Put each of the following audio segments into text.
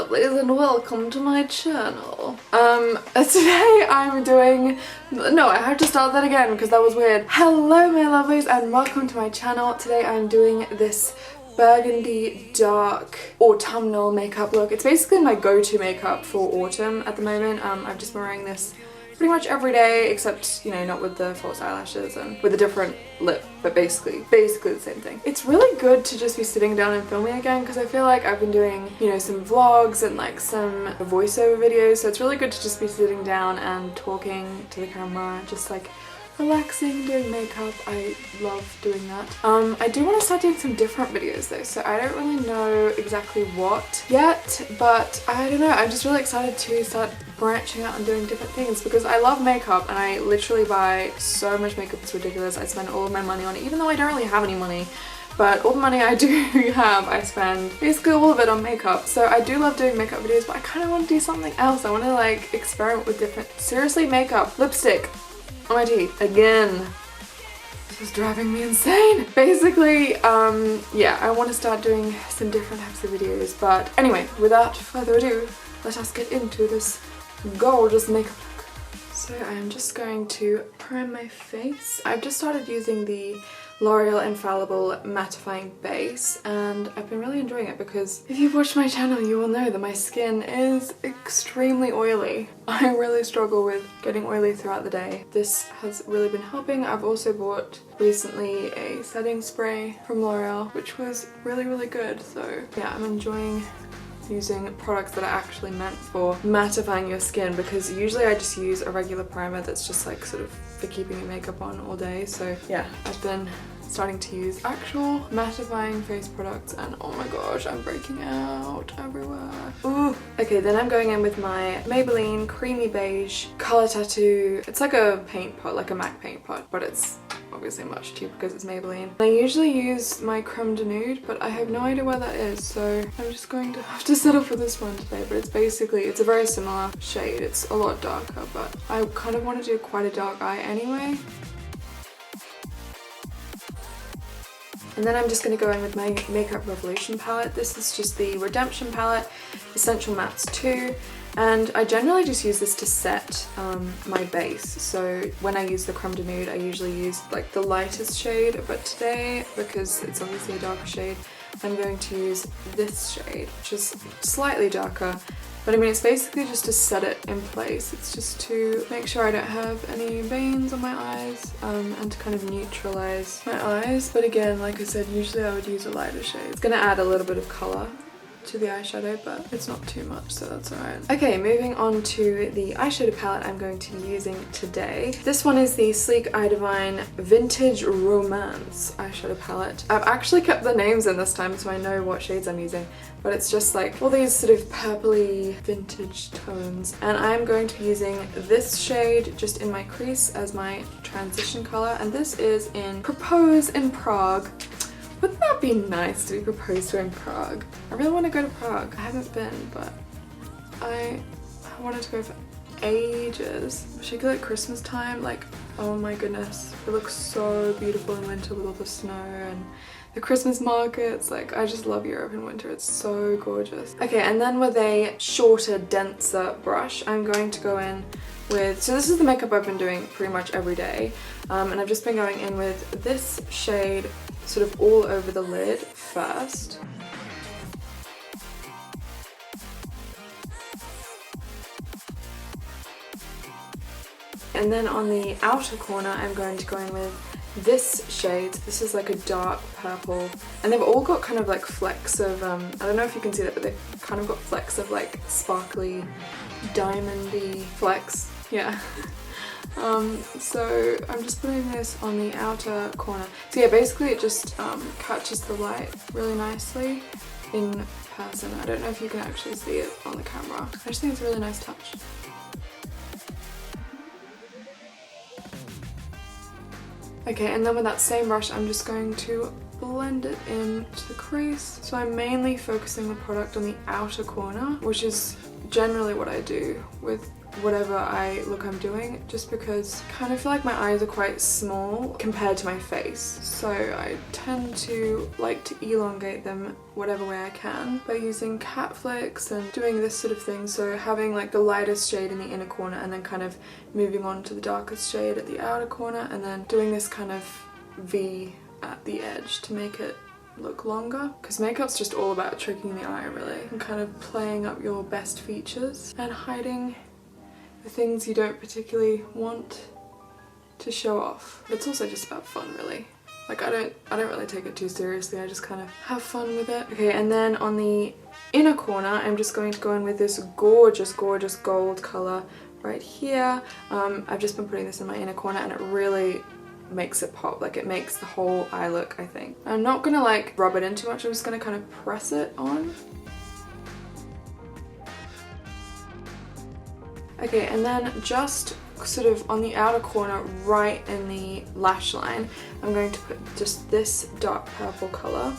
lovelies, and welcome to my channel. Today I'm doing... No, I have to start that again because that was weird. Hello my lovelies and welcome to my channel. Today I'm doing this burgundy dark autumnal makeup look. It's basically my go-to makeup for autumn at the moment. I've just been wearing this pretty much every day, except, you know, not with the false eyelashes and with a different lip, but basically the same thing. It's really good to just be sitting down and filming again because I feel like I've been doing, you know, some vlogs and like some voiceover videos, so it's really good to just be sitting down and talking to the camera, just like relaxing, doing makeup. I love doing that. I do want to start doing some different videos though, so I don't really know exactly what yet, but I don't know, I'm just really excited to start branching out and doing different things because I love makeup and I literally buy so much makeup, it's ridiculous. I spend all of my money on it, even though I don't really have any money. But all the money I do have, I spend basically all of it on makeup. So I do love doing makeup videos, but I kind of want to do something else. I want to like experiment with different, seriously, makeup, lipstick on my teeth again. This is driving me insane. Basically, yeah, I want to start doing some different types of videos. But anyway, without further ado, let us get into this gorgeous makeup look. So I'm just going to prime my face. I've just started using the L'Oreal Infallible mattifying base and I've been really enjoying it because if you've watched my channel you will know that my skin is extremely oily. I really struggle with getting oily throughout the day. This has really been helping. I've also bought recently a setting spray from L'Oreal which was really good, so yeah, I'm enjoying using products that are actually meant for mattifying your skin because usually I just use a regular primer that's just like sort of for keeping your makeup on all day. So yeah, I've been starting to use actual mattifying face products and oh my gosh, I'm breaking out everywhere. Ooh. Okay, then I'm going in with my Maybelline Creamy Beige Color Tattoo. It's like a paint pot, like a MAC paint pot, but it's obviously much cheaper because it's Maybelline. I usually use my Creme de Nude, but I have no idea where that is, so I'm just going to have to settle for this one today. But it's basically, it's a very similar shade. It's a lot darker, but I kind of want to do quite a dark eye anyway. And then I'm just going to go in with my Makeup Revolution palette. This is just the Redemption palette, Essential Mattes 2. And I generally just use this to set my base. So when I use the Creme de Nude, I usually use like the lightest shade, but today, because it's obviously a darker shade, I'm going to use this shade, which is slightly darker. But I mean, it's basically just to set it in place. It's just to make sure I don't have any veins on my eyes and to kind of neutralize my eyes. But again, like I said, usually I would use a lighter shade. It's gonna add a little bit of color to the eyeshadow, but it's not too much, so that's alright. Okay, moving on to the eyeshadow palette I'm going to be using today. This one is the Sleek Eye Divine Vintage Romance eyeshadow palette. I've actually kept the names in this time so I know what shades I'm using, but it's just like all these sort of purpley vintage tones. And I'm going to be using this shade just in my crease as my transition color, and this is in Propose in Prague. Wouldn't that be nice to be proposed to in Prague? I really want to go to Prague. I haven't been, but I wanted to go for ages. Particularly at Christmas time, like, oh my goodness. It looks so beautiful in winter with all the snow and the Christmas markets. Like, I just love Europe in winter. It's so gorgeous. Okay, and then with a shorter, denser brush, I'm going to go in with, so this is the makeup I've been doing pretty much every day. And I've just been going in with this shade sort of all over the lid first. And then on the outer corner, I'm going to go in with this shade. This is like a dark purple. And they've all got kind of like flecks of, I don't know if you can see that, but they've kind of got flecks of like sparkly, diamondy flecks. Yeah. So I'm just putting this on the outer corner. So yeah, basically it just catches the light really nicely in person. I don't know if you can actually see it on the camera. I just think it's a really nice touch. Okay, and then with that same brush, I'm just going to blend it into the crease. So I'm mainly focusing the product on the outer corner, which is generally what I do with whatever eye look I'm doing, just because I kind of feel like my eyes are quite small compared to my face, so I tend to like to elongate them whatever way I can by using cat flicks and doing this sort of thing. So having like the lightest shade in the inner corner and then kind of moving on to the darkest shade at the outer corner, and then doing this kind of V at the edge to make it look longer, because makeup's just all about tricking the eye really, and kind of playing up your best features and hiding the things you don't particularly want to show off. But it's also just about fun really. Like I don't really take it too seriously, I just kind of have fun with it. Okay, and then on the inner corner I'm just going to go in with this gorgeous gold colour right here. I've just been putting this in my inner corner and it really makes it pop, like it makes the whole eye look, I think. I'm not gonna like rub it in too much, I'm just gonna kind of press it on. Okay, and then just sort of on the outer corner right in the lash line I'm going to put just this dark purple colour.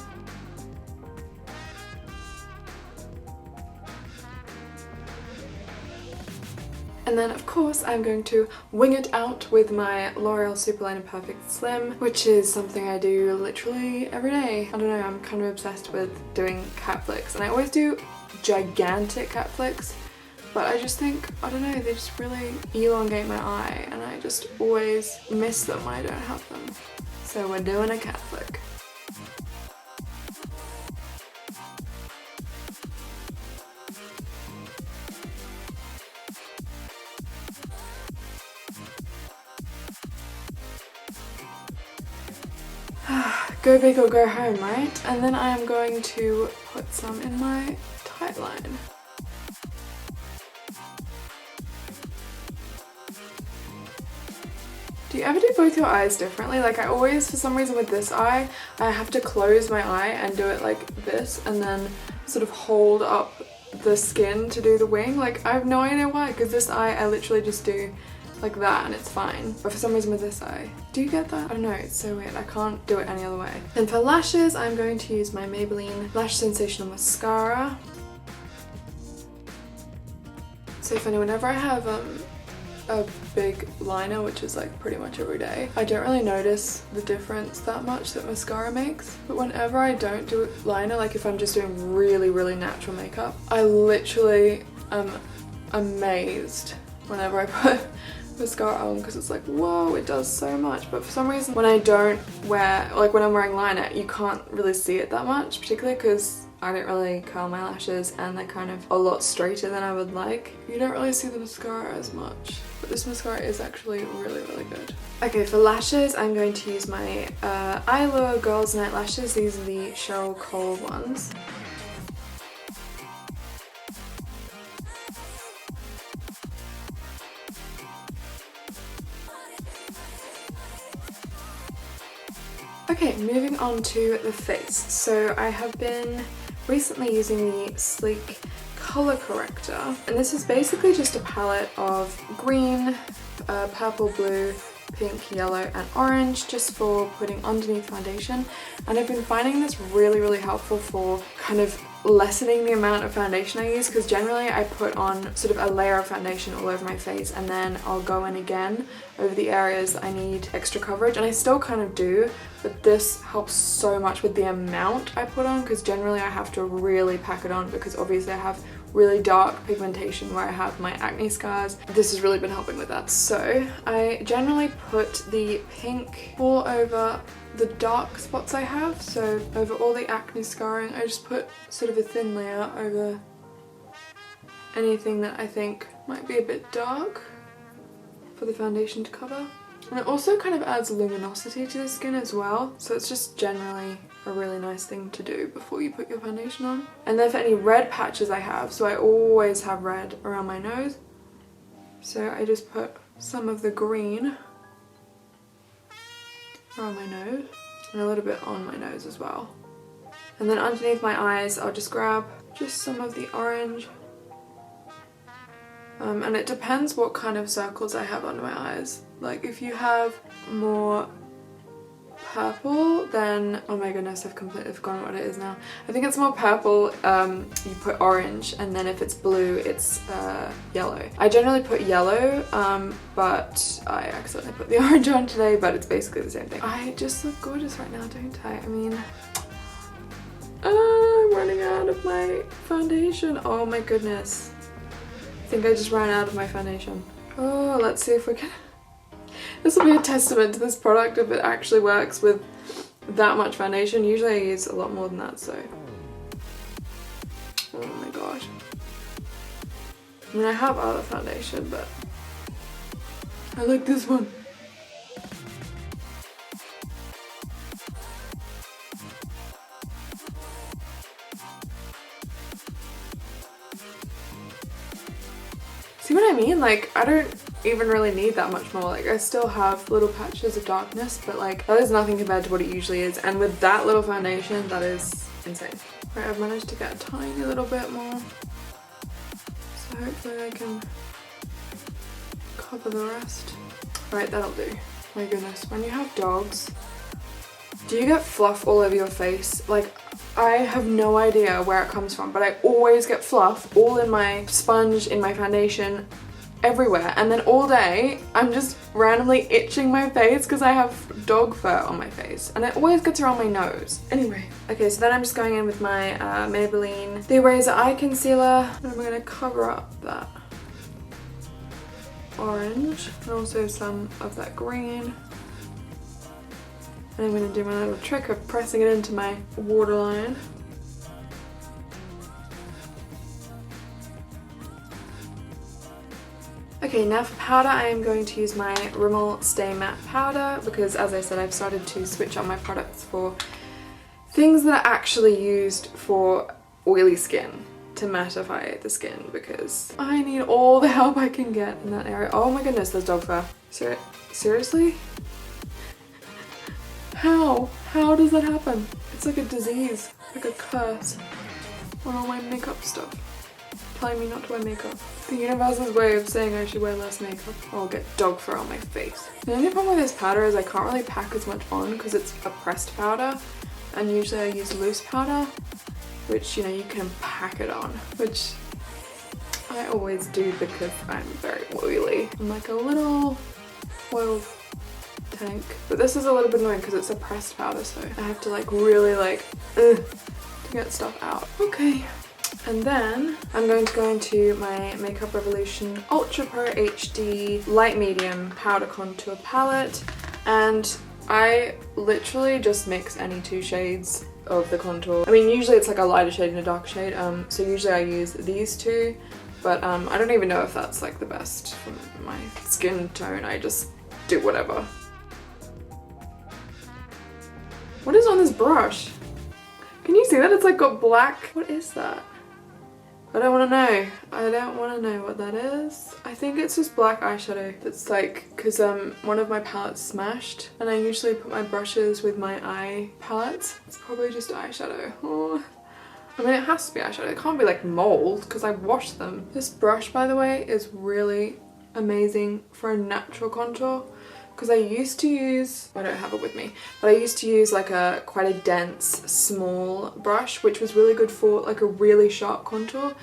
And then of course I'm going to wing it out with my L'Oreal Superliner Perfect Slim, which is something I do literally every day. I don't know, I'm kind of obsessed with doing cat flicks, and I always do gigantic cat flicks, but I just think, I don't know, they just really elongate my eye and I just always miss them when I don't have them. So we're doing a cat flick. Go big or go home, right? And then I am going to put some in my tight line. Do you ever do both your eyes differently? Like I always, for some reason with this eye, I have to close my eye and do it like this and then sort of hold up the skin to do the wing. Like I have no idea why, because this eye I literally just do like that and it's fine. But for some reason with this eye, do you get that? I don't know, it's so weird. I can't do it any other way. And for lashes, I'm going to use my Maybelline Lash Sensational Mascara. So funny, whenever I have a big liner, which is like pretty much every day, I don't really notice the difference that much that mascara makes. But whenever I don't do liner, like if I'm just doing really natural makeup, I literally am amazed whenever I put mascara on, because it's like, whoa, it does so much. But for some reason when I don't wear, like when I'm wearing liner, you can't really see it that much, particularly because I don't really curl my lashes and they're kind of a lot straighter than I would like. You don't really see the mascara as much, but this mascara is actually really good. Okay, for lashes I'm going to use my Eyelure Girls Night Lashes. These are the Cheryl Cole ones. Okay, moving on to the face. So I have been recently using the Sleek Color Corrector, and this is basically just a palette of green, purple, blue, pink, yellow and orange, just for putting underneath foundation. And I've been finding this really helpful for kind of lessening the amount of foundation I use, because generally I put on sort of a layer of foundation all over my face and then I'll go in again over the areas that I need extra coverage, and I still kind of do, but this helps so much with the amount I put on, because generally I have to really pack it on because obviously I have really dark pigmentation where I have my acne scars. This has really been helping with that. So I generally put the pink all over the dark spots I have, so over all the acne scarring I just put sort of a thin layer over anything that I think might be a bit dark for the foundation to cover. And it also kind of adds luminosity to the skin as well, so it's just generally a really nice thing to do before you put your foundation on. And then for any red patches I have, so I always have red around my nose, so I just put some of the green around my nose and a little bit on my nose as well. And then underneath my eyes I'll just grab just some of the orange. And it depends what kind of circles I have under my eyes. Like if you have more purple, then, oh my goodness, I've completely forgotten what it is now. I think it's more purple, you put orange, and then if it's blue, it's yellow. I generally put yellow, but I accidentally put the orange on today, but it's basically the same thing. I just look gorgeous right now, don't I? I mean, I'm running out of my foundation. Oh my goodness. I think I just ran out of my foundation. Oh, let's see if we can... This will be a testament to this product if it actually works with that much foundation. Usually I use a lot more than that, so... Oh my gosh. I mean, I have other foundation, but... I like this one. See what I mean? Like, I don't even really need that much more. Like, I still have little patches of darkness, but like, that is nothing compared to what it usually is. And with that little foundation, that is insane. Right, I've managed to get a tiny little bit more. So hopefully I can cover the rest. Right, that'll do. My goodness, when you have dogs, do you get fluff all over your face? Like, I have no idea where it comes from, but I always get fluff all in my sponge, in my foundation, everywhere. And then all day, I'm just randomly itching my face because I have dog fur on my face. And it always gets around my nose. Anyway, okay, so then I'm just going in with my Maybelline The Eraser Eye Concealer. And I'm going to cover up that orange and also some of that green. And I'm going to do my little trick of pressing it into my waterline. Okay, now for powder, I am going to use my Rimmel Stay Matte powder because, as I said, I've started to switch on my products for things that are actually used for oily skin to mattify the skin because I need all the help I can get in that area. Oh my goodness, there's dog fur. Seriously? How? How does that happen? It's like a disease, like a curse on all my makeup stuff. Telling me not to wear makeup. The universe's way of saying I should wear less makeup. Or I'll get dog fur on my face. The only problem with this powder is I can't really pack as much on because it's a pressed powder. And usually I use loose powder, which, you know, you can pack it on. Which I always do because I'm very oily. I'm like a little oil tank. But this is a little bit annoying because it's a pressed powder, so I have to like really like to get stuff out. Okay. And then I'm going to go into my Makeup Revolution Ultra Pro HD Light Medium Powder Contour Palette, and I literally just mix any two shades of the contour. I mean, usually it's like a lighter shade and a darker shade, so usually I use these two, but I don't even know if that's like the best for my skin tone. I just do whatever. What is on this brush? Can you see that? It's like got black. What is that? I don't want to know. I don't want to know what that is. I think it's just black eyeshadow. That's like, because one of my palettes smashed and I usually put my brushes with my eye palettes. It's probably just eyeshadow. Oh. I mean, it has to be eyeshadow. It can't be like mold because I washed them. This brush, by the way, is really amazing for a natural contour. Because I used to use, I don't have it with me, but I used to use like a quite a dense small brush, which was really good for like a really sharp contour.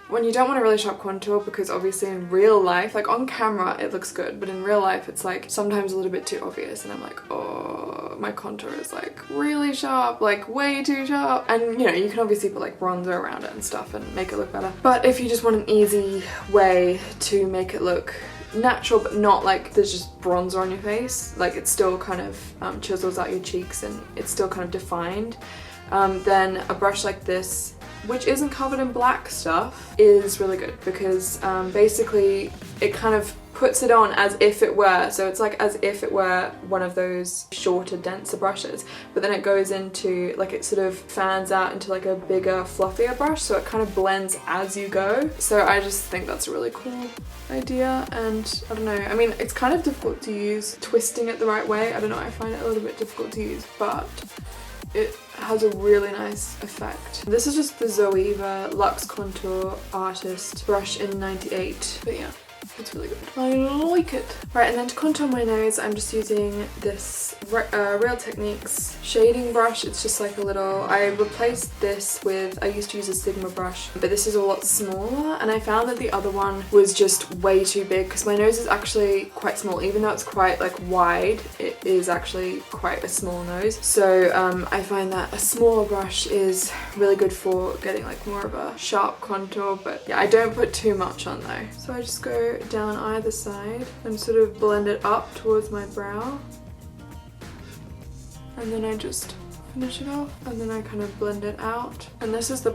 When you don't want a really sharp contour, because obviously in real life, like on camera it looks good, but in real life it's like sometimes a little bit too obvious and I'm like, oh, my contour is like really sharp, like way too sharp. And you know, you can obviously put like bronzer around it and stuff and make it look better. But if you just want an easy way to make it look natural but not like there's just bronzer on your face, like it still kind of chisels out your cheeks and it's still kind of defined, then a brush like this, which isn't covered in black stuff, is really good because basically it kind of puts it on as if it were, so it's like as if it were one of those shorter, denser brushes, but then it goes into like, it sort of fans out into like a bigger, fluffier brush, so it kind of blends as you go. So I just think that's a really cool idea, and I don't know, I mean, it's kind of difficult to use twisting it the right way. I don't know, I find it a little bit difficult to use, but it has a really nice effect. This is just the Zoeva Luxe Contour Artist brush in 98, but yeah. It's really good. I like it. Right, and then to contour my nose, I'm just using this Real Techniques shading brush. It's just like a little, I replaced this with, I used to use a Sigma brush, but this is a lot smaller, and I found that the other one was just way too big because my nose is actually quite small. Even though it's quite like wide, it is actually quite a small nose. So I find that a smaller brush is really good for getting like more of a sharp contour, but yeah, I don't put too much on though. So I just go down either side and sort of blend it up towards my brow, and then I just finish it off, and then I kind of blend it out. And this is the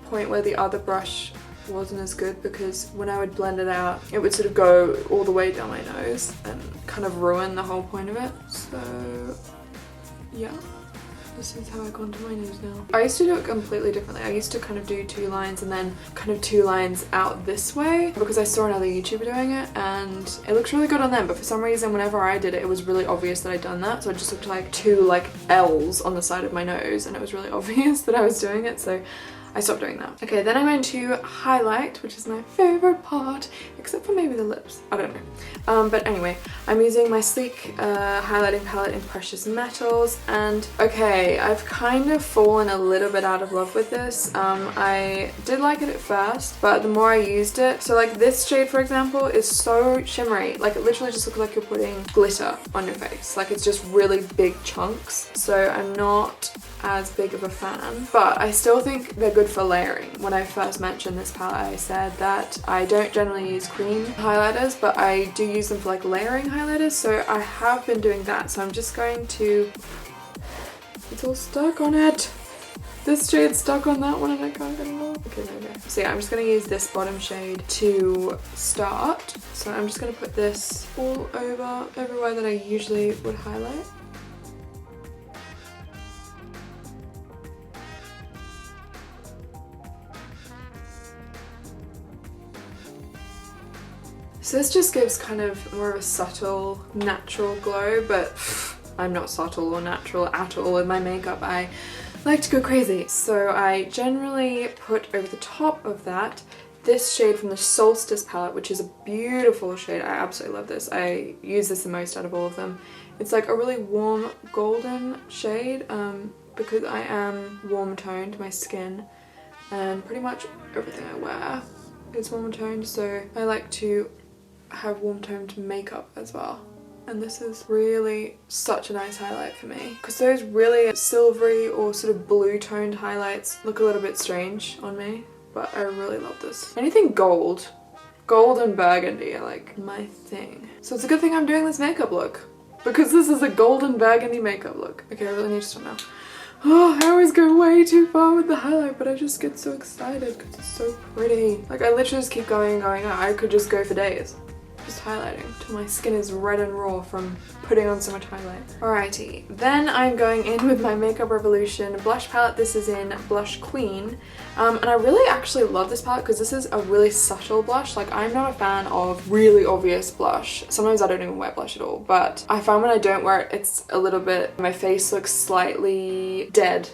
point where the other brush wasn't as good, because when I would blend it out, it would sort of go all the way down my nose and kind of ruin the whole point of it. So yeah, this is how I contour my nose now. I used to do it completely differently. I used to kind of do 2 lines and then kind of 2 lines out this way, because I saw another YouTuber doing it and it looks really good on them, but for some reason whenever I did it, it was really obvious that I'd done that, so it just looked like 2 like L's on the side of my nose, and it was really obvious that I was doing it, so I stopped doing that. Okay, then I'm going to highlight, which is my favorite part, except for maybe the lips. I don't know. But anyway, I'm using my Sleek highlighting palette in Precious Metals, and okay, I've kind of fallen a little bit out of love with this. I did like it at first, but the more I used it, so like this shade for example is so shimmery, like it literally just looks like you're putting glitter on your face. Like it's just really big chunks, so I'm not as big of a fan, but I still think they're good for layering. When I first mentioned this palette, I said that I don't generally use cream highlighters, but I do use them for like layering highlighters, so I have been doing that. So I'm just going to, it's all stuck on it. This shade's stuck on that one and I can't get it off. Okay, there we go. So yeah, I'm just gonna use this bottom shade to start. So I'm just gonna put this all over everywhere that I usually would highlight. So this just gives kind of more of a subtle, natural glow, but I'm not subtle or natural at all with my makeup. I like to go crazy. So I generally put over the top of that this shade from the Solstice palette, which is a beautiful shade. I absolutely love this. I use this the most out of all of them. It's like a really warm golden shade because I am warm toned, my skin, and pretty much everything I wear is warm toned, so I like to have warm toned makeup as well. And this is really such a nice highlight for me, because those really silvery or sort of blue toned highlights look a little bit strange on me, but I really love this. Anything gold and burgundy are like my thing. So it's a good thing I'm doing this makeup look, because this is a gold and burgundy makeup look. Okay, I really need to stop now. Oh, I always go way too far with the highlight, but I just get so excited because it's so pretty. Like I literally just keep going and going. I could just go for days just highlighting till my skin is red and raw from putting on so much highlight. Alrighty, then I'm going in with my Makeup Revolution blush palette. This is in Blush Queen, and I really actually love this palette because this is a really subtle blush. Like I'm not a fan of really obvious blush. Sometimes I don't even wear blush at all, but I find when I don't wear it, it's a little bit, my face looks slightly dead,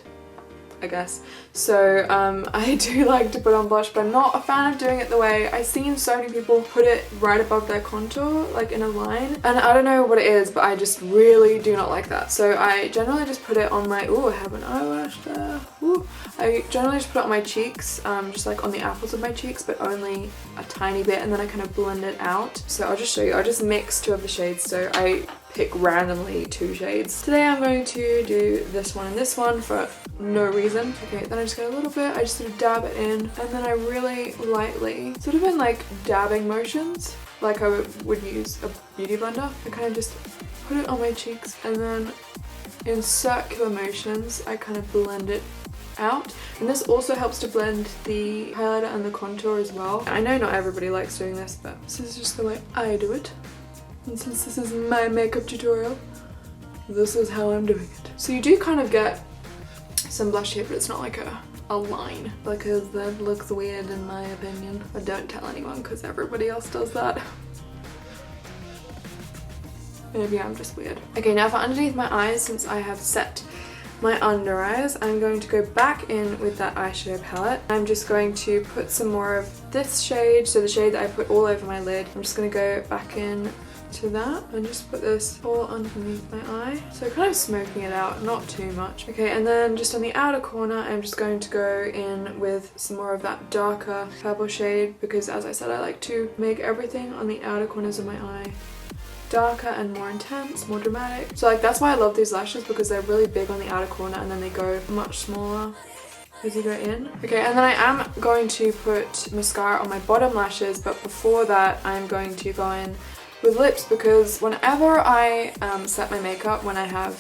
I guess. So I do like to put on blush, but I'm not a fan of doing it the way I've seen so many people put it right above their contour, like in a line, and I don't know what it is, but I just really do not like that. So I generally just put it on my, ooh, I have an eyelash there. Ooh. I generally just put it on my cheeks, just like on the apples of my cheeks, but only a tiny bit, and then I kind of blend it out. So I'll just show you. I'll just mix 2 of the shades. So I pick randomly 2 shades. Today I'm going to do this one and this one for no reason. Okay, then I just get a little bit, I just sort of dab it in, and then I really lightly, sort of in like dabbing motions, like I would use a beauty blender, I kind of just put it on my cheeks, and then in circular motions I kind of blend it out. And this also helps to blend the highlighter and the contour as well. I know not everybody likes doing this, but this is just the way I do it. And since this is my makeup tutorial, this is how I'm doing it. So you do kind of get some blush here, but it's not like a line, because that looks weird in my opinion. But don't tell anyone because everybody else does that. Maybe I'm just weird. Okay, now for underneath my eyes, since I have set my under eyes, I'm going to go back in with that eyeshadow palette. I'm just going to put some more of this shade, so the shade that I put all over my lid. I'm just going to go back in to that and just put this all underneath my eye, so kind of smoking it out, not too much. Okay, and then just on the outer corner I'm just going to go in with some more of that darker purple shade, because as I said, I like to make everything on the outer corners of my eye darker and more intense, more dramatic. So like that's why I love these lashes, because they're really big on the outer corner and then they go much smaller as you go in. Okay, and then I am going to put mascara on my bottom lashes, but before that I'm going to go in with lips, because whenever I set my makeup, when I have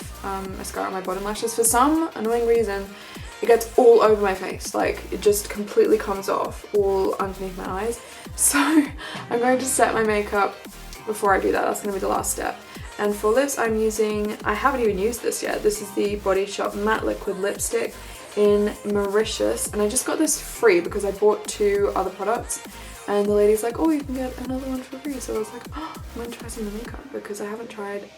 mascara on my bottom lashes, for some annoying reason it gets all over my face, like it just completely comes off all underneath my eyes. So I'm going to set my makeup before I do that. That's going to be the last step. And for lips I'm using, I haven't even used this yet, this is the Body Shop Matte Liquid Lipstick in Mauritius, and I just got this free because I bought 2 other products. And the lady's like, oh, you can get another one for free. So I was like, oh, I'm gonna try some of the makeup, because I haven't tried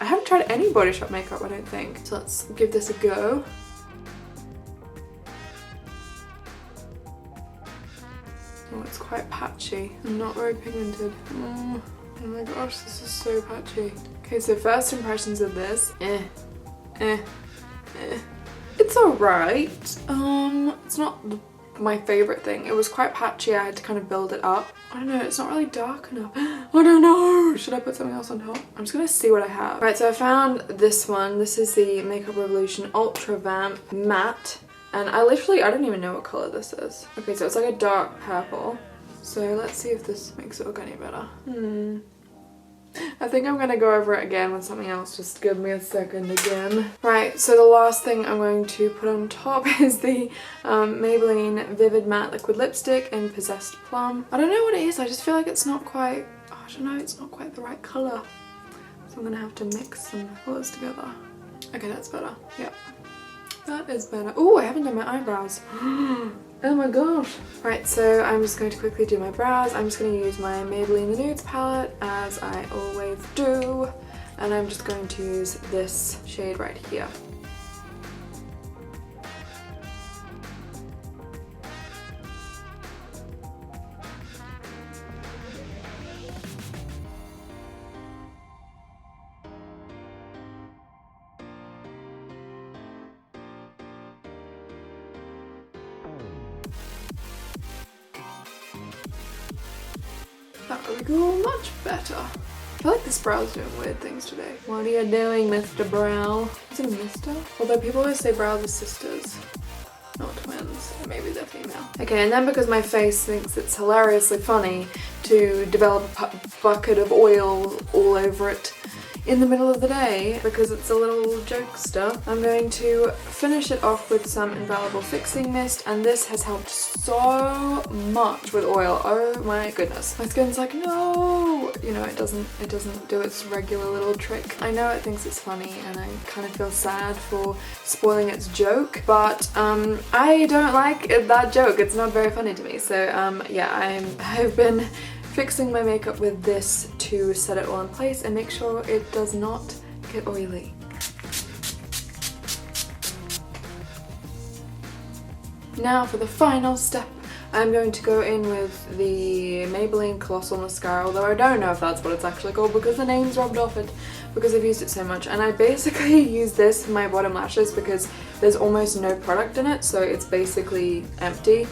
any Body Shop makeup, I don't think. So let's give this a go. Oh, it's quite patchy and not very pigmented. Oh my gosh, this is so patchy. Okay, so first impressions of this, It's alright. It's not my favorite thing. It was quite patchy, I had to kind of build it up. I don't know, it's not really dark enough. I don't know, should I put something else on top? I'm just gonna see what I have. Right, so I found this one. This is the Makeup Revolution Ultra Vamp Matte, and I don't even know what color this is. Okay, so it's like a dark purple. So let's see if this makes it look any better. I think I'm gonna go over it again with something else. Just give me a second again. Right, so the last thing I'm going to put on top is the Maybelline Vivid Matte Liquid Lipstick in Possessed Plum. I don't know what it is, I just feel like it's not quite, I don't know, it's not quite the right colour. So I'm gonna have to mix some colours together. Okay, that's better. Yep. That is better. Oh, I haven't done my eyebrows. Oh my gosh. Right, so I'm just going to quickly do my brows. I'm just going to use my Maybelline The Nudes palette, as I always do. And I'm just going to use this shade right here. That would go much better. I feel like this brow's doing weird things today. What are you doing, Mr. Brow? Is it a Mr.? Although people always say brows are sisters, not twins. Or maybe they're female. Okay, and then because my face thinks it's hilariously funny to develop a bucket of oil all over it in the middle of the day, because it's a little jokester, I'm going to finish it off with some Infallible Fixing Mist, and this has helped so much with oil. Oh my goodness. My skin's like, no! You know, it doesn't do its regular little trick. I know it thinks it's funny, and I kind of feel sad for spoiling its joke, but I don't like that joke. It's not very funny to me. So yeah, I've been fixing my makeup with this to set it all in place and make sure it does not get oily. Now for the final step, I'm going to go in with the Maybelline Colossal Mascara, although I don't know if that's what it's actually called because the name's rubbed off it because I've used it so much. And I basically use this for my bottom lashes because there's almost no product in it, so it's basically empty.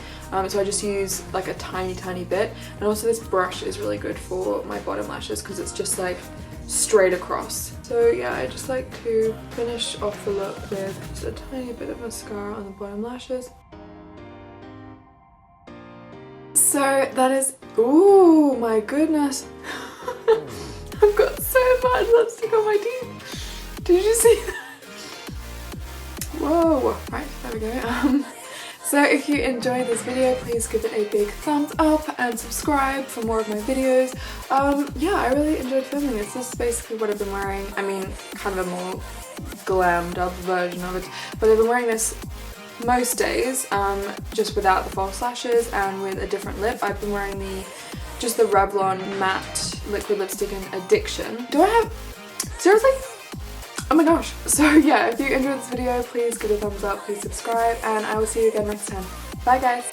So I just use like a tiny bit, and also this brush is really good for my bottom lashes because it's just like straight across. So yeah, I just like to finish off the look with just a tiny bit of mascara on the bottom lashes. So that is, ooh my goodness. I've got so much lipstick on my teeth. Did you see that? Whoa, right, there we go. So if you enjoyed this video, please give it a big thumbs up and subscribe for more of my videos. Yeah, I really enjoyed filming this. This is basically what I've been wearing. I mean, kind of a more glammed up version of it, but I've been wearing this most days, just without the false lashes and with a different lip. I've been wearing just the Revlon matte liquid lipstick in Addiction. Do I have, seriously? Oh my gosh. So yeah, if you enjoyed this video, please give it a thumbs up, please subscribe, and I will see you again next time. Bye guys.